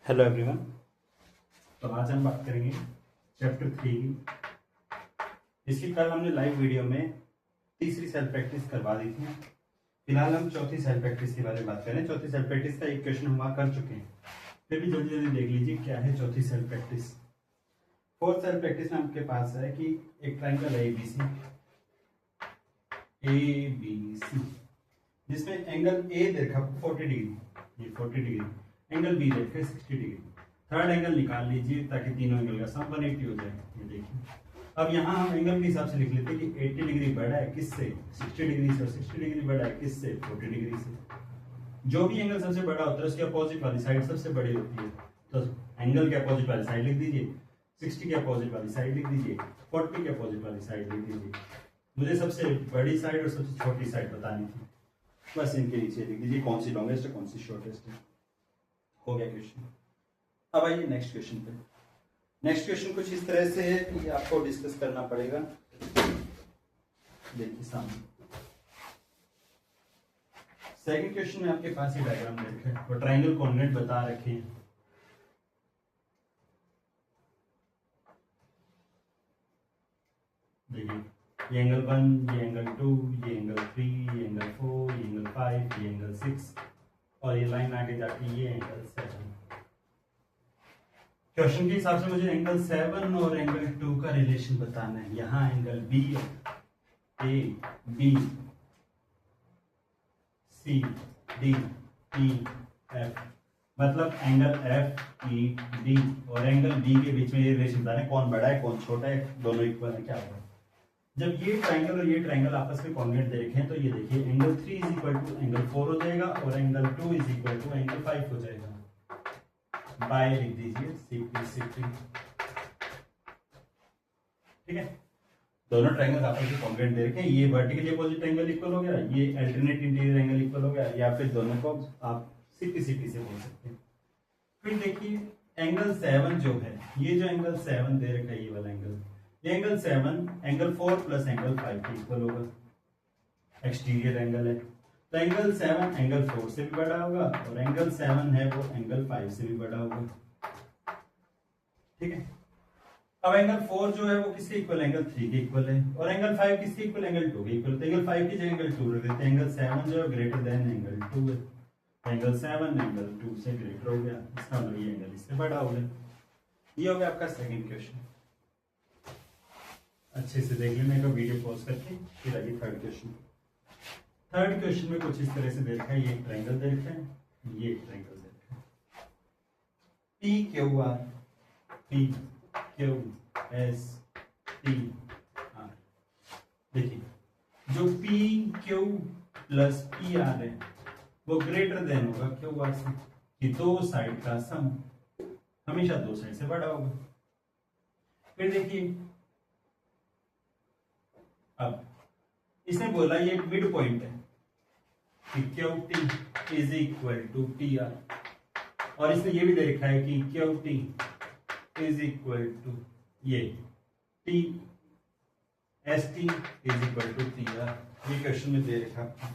Hello everyone. तो आज हम बात करेंगे चैप्टर 3 की। इसकी कल हमने लाइव वीडियो में तीसरी सेल्फ प्रैक्टिस करवा दी थी। फिलहाल हम चौथी सेल्फ प्रैक्टिस के बारे में बात करें। चौथी सेल्फ प्रैक्टिस का एक क्वेश्चन हम वहाँ कर चुके हैं, फिर भी जल्दी जल्दी देख लीजिए क्या है चौथी self practice. Fourth self practice में आपके पास है कि एक ट्राइंगल है ABC जिसमें एंगल ए देखा 40 डिग्री, ये 40 डिग्री, एंगल बी देखे 60 डिग्री। थर्ड एंगल निकाल लीजिए ताकि तीनों एंगल का सम 180 हो जाए। ये देखिए, अब यहाँ हम एंगल के हिसाब से लिख लेते हैं कि 80 डिग्री बड़ा है किससे, 60 डिग्री से, और 60 डिग्री बड़ा है किससे, 40 डिग्री से। जो भी एंगल सबसे बड़ा होता है उसकी अपोजिट वाली साइड सबसे बड़ी होती है। तो एंगल के अपोजिट वाली साइड लिख दीजिए, 60 के अपोजिट वाली साइड लिख दीजिए, 40 के अपोजिट वाली साइड लिख दीजिए। मुझे सबसे बड़ी साइड और सबसे छोटी साइड बतानी थी, बस इनके नीचे लिख दीजिए कौन सी लॉन्गेस्ट है कौन सी शॉर्टेस्ट है। हो गया क्वेश्चन। अब आइए नेक्स्ट क्वेश्चन पे। नेक्स्ट क्वेश्चन कुछ इस तरह से है कि आपको डिस्कस करना पड़ेगा। देखिए सामने सेकंड क्वेश्चन में आपके पास ये डायग्राम दे रखे हैं और ट्राइंगल कोऑर्डिनेट बता रखे हैं। देखिए, ये एंगल 1, ये एंगल 2, ये एंगल 3, ये एंगल 4, ये एंगल 5, ये एंगल 6 और ये लाइन आगे जाती ये एंगल 7। क्वेश्चन के हिसाब से मुझे एंगल 7 और एंगल 2 का रिलेशन बताना है। यहाँ angle B A B C D E F, मतलब एंगल एफ ई डी और एंगल बी के बीच में ये रिलेशन बताना है कौन बड़ा है कौन छोटा है, दोनों इक्वल है क्या होगा। जब ये ट्राइंगल और ये ट्राइंगल आपस में कोऑर्डिनेट दे रखे हैं तो ये देखिए angle 3 is equal to angle 4 हो जाएगा और angle 2 is equal to angle 5 हो जाएगा। बाय लिख दीजिए CP ठीक है। दोनों ट्राइंगल आपस में कोऑर्डिनेट दे रखे हैं। ये वर्टिकली अपोजिट एंगल इक्वल हो गया, ये अल्टरनेट इंटीरियर एंगल इक्वल हो गया, या फिर दोनों को आप CP से बोल सकते हैं। फिर देखिए एंगल 7 जो है, ये जो एंगल 7 दे रखा है ये वाला एंगल, ये एंगल 7 एंगल 4 प्लस एंगल 5 के इक्वल होगा, एक्सटीरियर एंगल है। तो एंगल 7 एंगल 4 से भी बड़ा होगा और एंगल 7 है वो एंगल 5 से भी बड़ा होगा। ठीक है। अब एंगल 4 जो है वो किसके इक्वल, एंगल 3 के इक्वल है, और एंगल 5 किसके इक्वल, एंगल 2 के इक्वल। तो एंगल 5 की जगह एंगल 2 रख देते हैं। एंगल 7 जो है ग्रेटर देन एंगल 2 है, एंगल 7 एंगल 2 से ग्रेटर हो गया, इसका मतलब ये एंगल इससे बड़ा हो गया। ये हो गया आपका सेकंड क्वेश्चन। अच्छे से देख लेने का वीडियो पॉज करके। फिर आगे थर्ड क्वेश्चन। थर्ड क्वेश्चन में कुछ इस तरह से दे रखा है, ये एक ट्रायंगल दे रखा है, ये एक ट्रायंगल दे रखा है। P Q R P Q S T R। देखिए जो P Q plus P R है वो ग्रेटर देन होगा Q R से, कि दो साइड का सम हमेशा दो साइड से बड़ा होगा। फिर देखिए अब इसने बोला ये मिड पॉइंट है कि QT is equal to PR, और इसने ये भी दे रखा है कि QT इज इक्वल टू ये T ST is equal to TR। ये क्वेश्चन में दे रखा है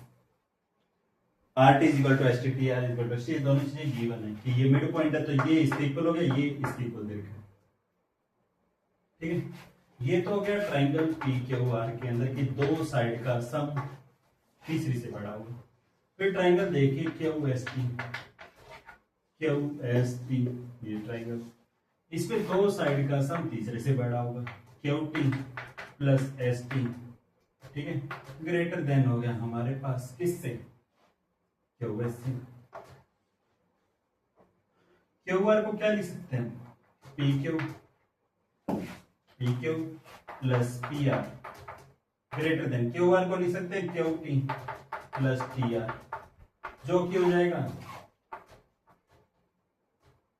RT is equal to ST, TR is equal to ST। दोनों चीजें गिवन है कि ये मिड पॉइंट है तो ये इसके इक्वल हो गया, ये इसके इक्वल दे रखा है। ठीक है। ये तो हो गया ट्राइंगल PQR के अंदर की दो साइड का सम तीसरी से बड़ा होगा। फिर ट्राइंगल देखिए QST, ये ट्राइंगल, इसमें दो साइड का सम तीसरे से बड़ा होगा, QT प्लस ST। ठीक है, ग्रेटर देन हो गया हमारे पास किससे, QS से। QR को क्या लिख सकते हैं, PQ plus PR greater than, QR को लिख सकते हैं QT प्लस TR, जो कि हो जाएगा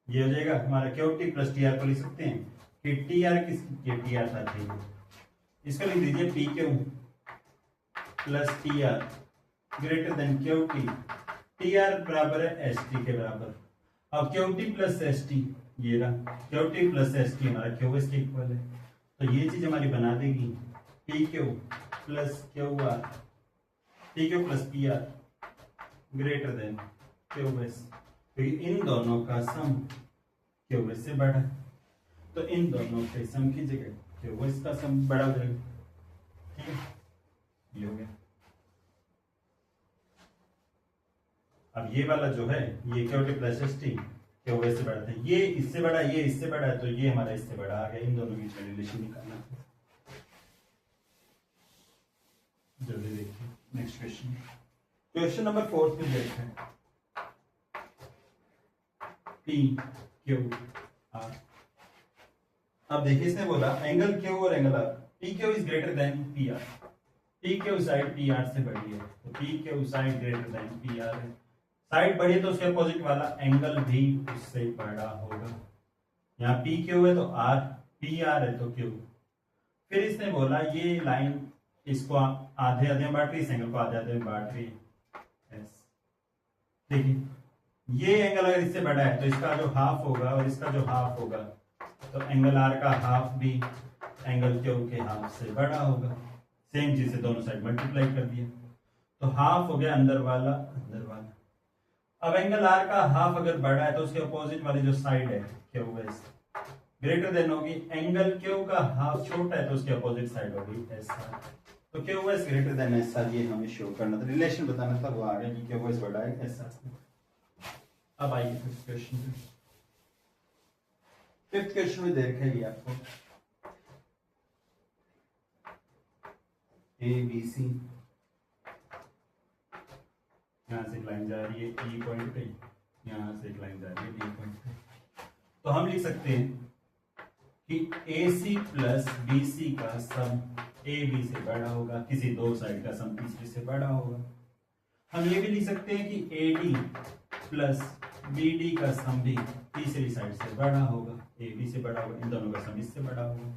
ये हो जाएगा हमारा QT प्लस TR को लिख सकते हैं कि TR किसकी, TR साथ है, इसको लिख दीजिए PQ plus TR greater than QT, TR बराबर है ST के बराबर। अब QT प्लस ST ये रहा, QT प्लस ST हमारा QS के इक्वल है, तो ये चीज हमारी बना देगी PQ plus QR, PQ plus PR greater than QS। तो इन दोनों का सम क्यू इससे बड़ा है, तो इन दोनों के सम की जगह क्यू इसका सम बड़ा हो जाएगा। ठीक है, ये हो गया। अब ये वाला जो है ये Q T plus S T Q इससे बड़ा था, ये इससे बड़ा, ये इससे बड़ा है, तो ये हमारा इससे बड़ा आ गया। इन दोनों के बीच में रिलेशन निकालना था। जल्दी देखिए नेक्स्ट क्वेश्चन, क्वेश्चन नंबर 4 पे देखते हैं। पी क्यू आर, अब देखिए इसने बोला एंगल क्यू और angle R, P Q is greater than P R, P Q side P R से बड़ी है, तो P Q side greater than P R है। साइड बड़ी है तो उसके अपोजिट वाला एंगल भी उससे बड़ा होगा। यहाँ पी क्यू है तो आर, पी आर है तो क्यू। फिर इसने बोला ये लाइन इसको आधे आधे में बांट रही है, इस एंगल को आधे आधे में बांट रही है। देखिए ये एंगल अगर इससे बड़ा है तो इसका जो हाफ होगा और इसका जो हाफ होगा, तो एंगल आर का हाफ भी एंगल क्यू के हाफ से बड़ा होगा। सेम चीज से दोनों साइड मल्टीप्लाई कर दिया, तो हाफ हो गया अंदर वाला अंदर वाला। अब एंगल आर का हाफ अगर बड़ा है तो उसके अपोजिट वाली जो साइड है क्यू एस ग्रेटर देन होगी, एंगल क्यू का हाफ छोटा है तो उसके अपोजिट साइड होगी एस आर, तो Q S greater than S R, ये हमें शो करना था, रिलेशन बताना था, वो आ गया कि क्यू एस बड़ा है एस आर से। अब आइए फिफ्थ क्वेश्चन पे। फिफ्थ क्वेश्चन में देखा ही आपको ए बी सी, यहां से एक लाइन जा रही है ई पॉइंट पे, यहां से एक लाइन जा रही है डी पॉइंट पे, तो हम लिख सकते हैं कि ए सी प्लस बी सी का सम ए बी से बड़ा होगा, किसी दो साइड का सम तीसरे से बड़ा होगा। हम ये भी लिख सकते हैं कि A D plus B D का सम भी तीसरी साइड से बड़ा होगा, ए बी से बड़ा होगा, इन दोनों का सम इससे बड़ा होगा।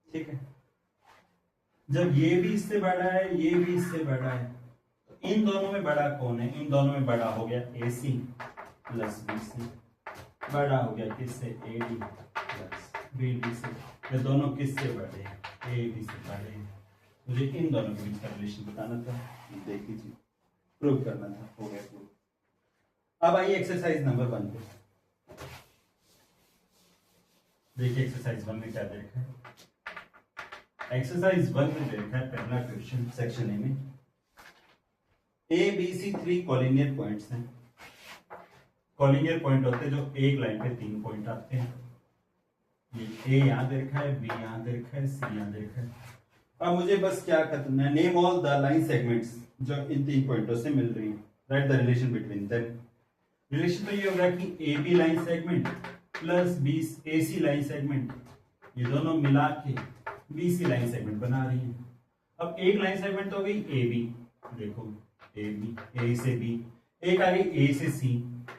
ठीक है, जब ये भी इससे बड़ा है ये भी इससे बड़ा है, तो इन दोनों में बड़ा कौन है? इन दोनों में बड़ा हो गया ए सी प्लस बी सी, बड़ा हो गया किससे? A D plus B D से। ये दोनों किससे बड़े हैं? ए बी से बड़े हैं। मुझे इन दोनों के बीच का रिलेशन बताना था, देख लीजिए, प्रूव करना था, हो गया प्रूव। अब आइए एक्सरसाइज नंबर 1 पे। देखिए एक्सरसाइज 1 में क्या देखा है। एक्सरसाइज 1 में देखा है पहला क्वेश्चन सेक्शन ए में, A B C 3 collinear points हैं। कॉलिनियर पॉइंट होते हैं जो एक लाइन पे 3 पॉइंट आते हैं। ये ए यहां दे रखा है, बी यहां दे रखा है, सी यहां दे रखा है। अब मुझे बस क्या करना है, name all the line segments जो इन 3 पॉइंटों से मिल रही है, write the relation between them. Relation तो ये होगा कि A B line segment plus B A C line segment, ये दोनों मिला के बी सी लाइन सेगमेंट बना रही है। अब एक लाइन सेगमेंट तो हो गई ए बी, देखो ए बी, ए से बी, एक आ गई ए से सी,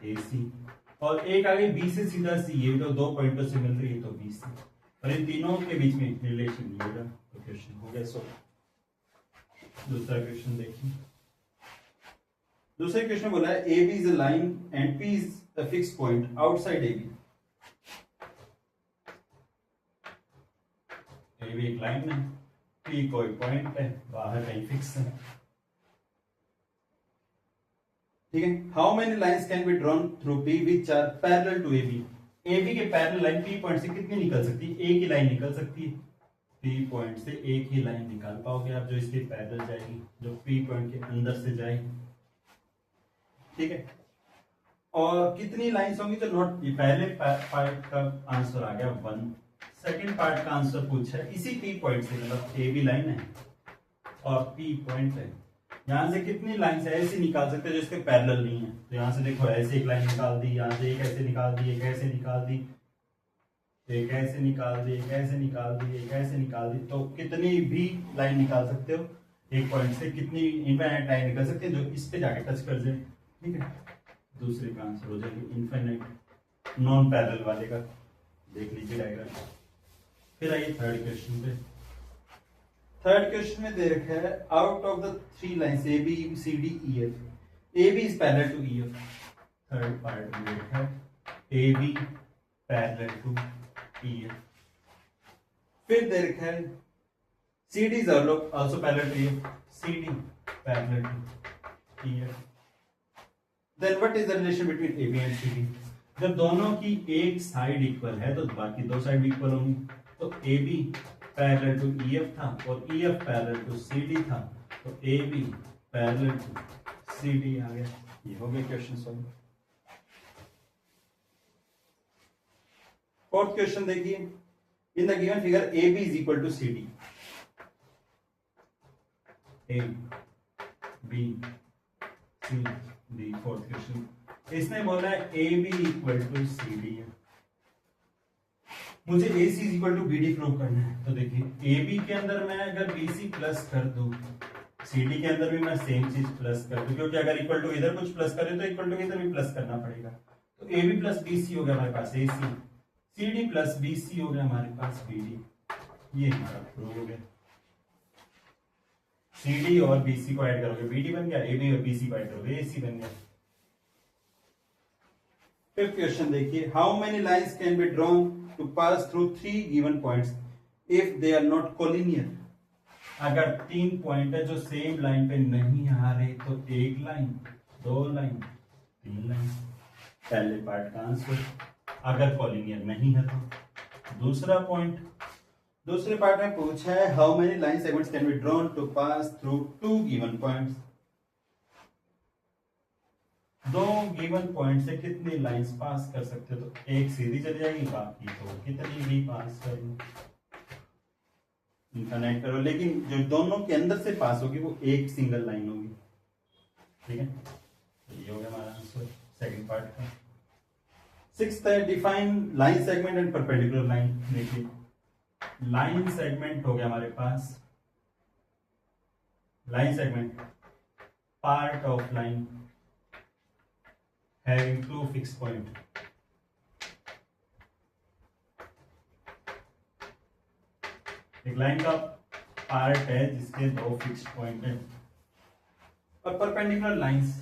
ए सी, और एक आ गई बी से सीधा सी, ये तो 2 पॉइंटों से मिल रही है तो बी सी, और इन तीनों के बीच में रिलेशन ये होगा, तो क्वेश्चन हो गया सॉल्व। दूसरा क्वेश्चन देखिए। दूसरे क्वेश्चन बोला है A B is a line and P is a fix point outside A B. A B एक लाइन है, पी कोई पॉइंट है, बाहर कहीं फिक्स है। ठीक है, how many lines can be drawn through P which are parallel to A B. A B के पैरेलल लाइन पी पॉइंट से कितनी निकल सकती है? एक ही लाइन निकल सकती है। पी पॉइंट से एक ही लाइन निकाल पाओगे आप जो इसके पैरेलल जाएगी, जो पी पॉइंट के अंदर से जाएगी। ठीक है, और कितनी लाइंस होंगी जो नॉट, ये पहले पार्ट का आंसर आ गया 1, सेकंड पार्ट का आंसर पूछा है इसी पी पॉइंट से, मतलब ए बी लाइन है और पी पॉइंट है, यहां से कितनी लाइंस ऐसे निकाल सकते हैं जो इसके पैरेलल नहीं है। तो यहां से देखो ऐसे एक लाइन निकाल दी, यहां से एक ऐसे निकाल दी, एक ऐसे निकाल दी, एक ऐसे निकाल दी, एक ऐसे निकाल दी, एक ऐसे निकाल दी, तो कितनी भी लाइन निकाल सकते हो एक पॉइंट से, कितनी इनफाइनाइट लाइन निकल सकती है जो इस पे जाके टच कर जाए। ठीक है, दूसरे का आंसर हो जाएगा इनफाइनाइट नॉन पैरेलल वाले का, देख लीजिए डायग्राम। फिर आइए थर्ड क्वेश्चन पे। थर्ड क्वेश्चन में दे रखा है out of the 3 lines A B C D E F, A B is parallel to E F. Third part में दे रखा है A B parallel to E F. फिर दे रखा है C D is also parallel to E F, C D parallel to E F. Then what is the relation between AB and CD? जब दोनों की एक साइड इक्वल है तो बाकी दो साइड भी इक्वल होंगी। तो A B parallel to E F था और E F parallel to C D था, तो A B parallel to C D आ गया। ये हो गया क्वेश्चन सॉल्व। फोर्थ क्वेश्चन देखिए, in the given figure A B is equal to C D. A B C D, fourth question. इसने बोला है A B equal to C D है, मुझे A C is equal to B D prove करना है। तो देखिए ए B के अंदर मैं अगर बी सी प्लस कर दूं, सी डी के अंदर भी मैं सेम चीज प्लस कर दूं, क्योंकि अगर इक्वल टू इधर कुछ प्लस करें तो इक्वल टू इधर भी प्लस करना पड़ेगा। तो A B plus B C हो गया हमारे पास A C, C D plus B C हो गया हमारे पास बी डी। ये हमारा प्रूव हो गया। सी डी और बी सी को ऐड करोगे बी डी बन गया, ए बी और बी सी को ऐड करोगे ए सी बन गया। फिफ्थ क्वेश्चन देखिए, how many lines can be drawn to pass through three given points if they are not collinear. अगर तीन पॉइंट है जो सेम लाइन पे नहीं आ रहे तो एक लाइन, दो लाइन, तीन लाइन। पहले पार्ट का आंसर। अगर कोलिनियर नहीं है तो दूसरा पॉइंट। दूसरे पार्ट में पूछा है how many line segments can be drawn to pass through two given points. दो गिवन पॉइंट से कितनी लाइंस पास कर सकते हो, तो एक सीधी चली जाएगी, बाकी तो कितनी भी पास करो, इनफाइनाइट करो, लेकिन जो दोनों के अंदर से पास होगी वो एक सिंगल लाइन होगी। ठीक है, तो ये हो गया हमारा आंसर सेकंड पार्ट का। सिक्स्थ है define line segment and perpendicular line. देखिए लाइन सेगमेंट हो गया हमारे पास, line segment part of line having two fixed point। एक लाइन का पार्ट है जिसके दो फिक्स्ड पॉइंट है। और perpendicular lines,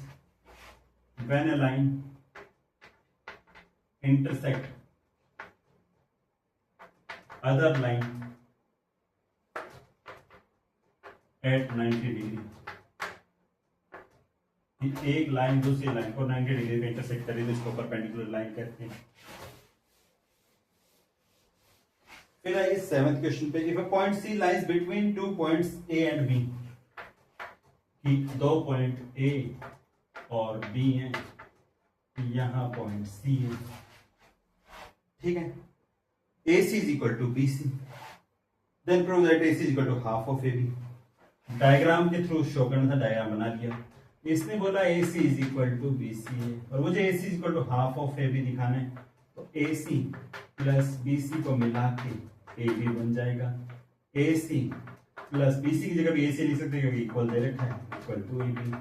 when a line intersect other line at 90 degree. एक लाइन दूसरी लाइन को 90 डिग्री पे इंटरसेक्ट करे तो इसको परपेंडिकुलर लाइन कहते हैं। फिर आइए सेवंथ क्वेश्चन पे, if a point C lies between two points A and B, कि दो पॉइंट ए और बी हैं, यहां पॉइंट सी है। ठीक है, A C is equal to B C, then prove that A C is equal to half of A B. Diagram के through show करना था, डायग्राम बना लिया। इसने बोला A C is equal to B C है और मुझे A C is equal to half of A B दिखाना है, तो ए सी प्लस बी सी को मिला के ए बी बन जाएगा। ए सी प्लस बी सी की जगह भी ए सी लिख सकते हैं क्योंकि इक्वल दे रखा है, equal to A B,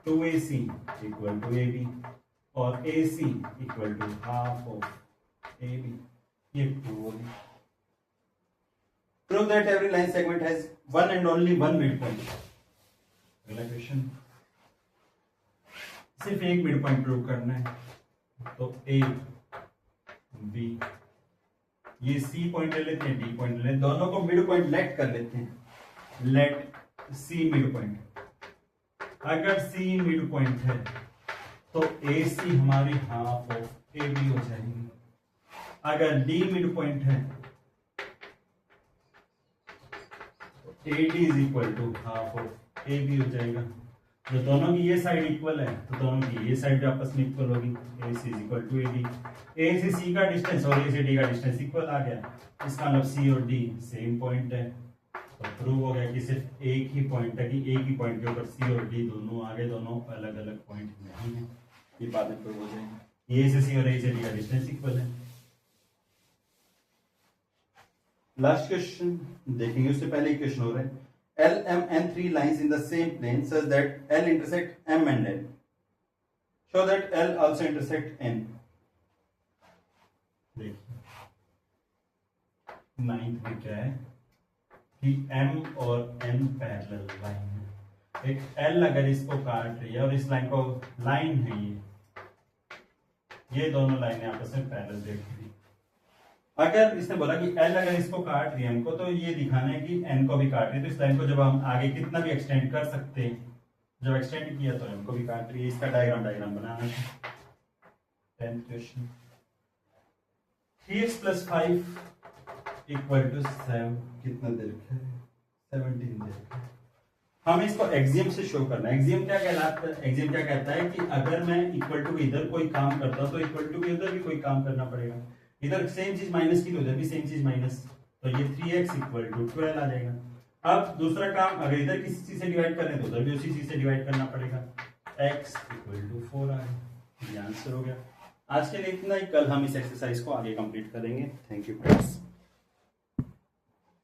to A C equal to A B और A C equal to half of A B. ये प्रूव हो गया। Prove that every line segment has one and only one midpoint. अगला question, सिर्फ एक mid point prove करना है, तो ए बी, ये सी पॉइंट ले लेते हैं, डी पॉइंट ले लेते हैं, दोनों को मिड पॉइंट लेट कर लेते हैं। Let see mid point. अगर सी मिड पॉइंट है तो ए सी हमारी हाफ ऑफ ए बी हो जाएगी। अगर डी मिड पॉइंट है तो A D is equal to half of A B हो जाएगा। जो दोनों की ये साइड इक्वल है तो दोनों की ये साइड भी आपस में इक्वल होगी। A C is equal to A D, A से सी का डिस्टेंस और ए से डी का डिस्टेंस इक्वल आ गया, इसका मतलब सी और डी सेम पॉइंट है। तो प्रूव हो गया कि सिर्फ एक ही पॉइंट है, कि एक ही पॉइंट के ऊपर सी और डी दोनों आ गए, दोनों अलग अलग पॉइंट नहीं है। ये बाद में प्रूव हो जाएगी। ए से सी और ए से डी का डिस्टेंस इक्वल है। लास्ट क्वेश्चन देखेंगे, उससे पहले क्वेश्चन हो रहा है, L, M and three lines in the same plane such that L intersect M and N. Show that L also intersect N. देखिए नाइन्थ में क्या है कि M और N पैरेलल लाइन है। एक L अगर इसको काट रही है और इस लाइन को, लाइन है ये दोनों लाइनें आपस में पैरेलल देख रही। अगर इसने बोला कि L अगर इसको काट रही है M को, तो ये दिखाना है कि N को भी काट रही है। तो इस लाइन को जब हम आगे कितना भी एक्सटेंड कर सकते हैं, जब एक्सटेंड किया तो M को भी काट रही है। इसका डायग्राम बनाना है। 10th question. 3x plus 5 equal to 7 कितना दे रखा है 17 दे रखा है। हमें इसको एक्सियम से शो करना है। एक्सियम क्या कहलाता है? एक्सियम क्या कहता है कि अगर मैं इक्वल टू इधर कोई काम करता हूं तो इक्वल टू के उधर भी कोई काम करना पड़ेगा। इधर सेम चीज माइनस की तो उधर भी सेम चीज माइनस, तो ये 3x इक्वल टू 12 आ जाएगा। अब दूसरा काम, अगर इधर किसी चीज से डिवाइड करें तो उधर भी उसी चीज से डिवाइड करना पड़ेगा। x इक्वल टू 4 आ गया। ये आंसर हो गया। आज के लिए इतना ही, कल हम इस एक्सरसाइज को आगे कंप्लीट करेंगे। Thank you friends.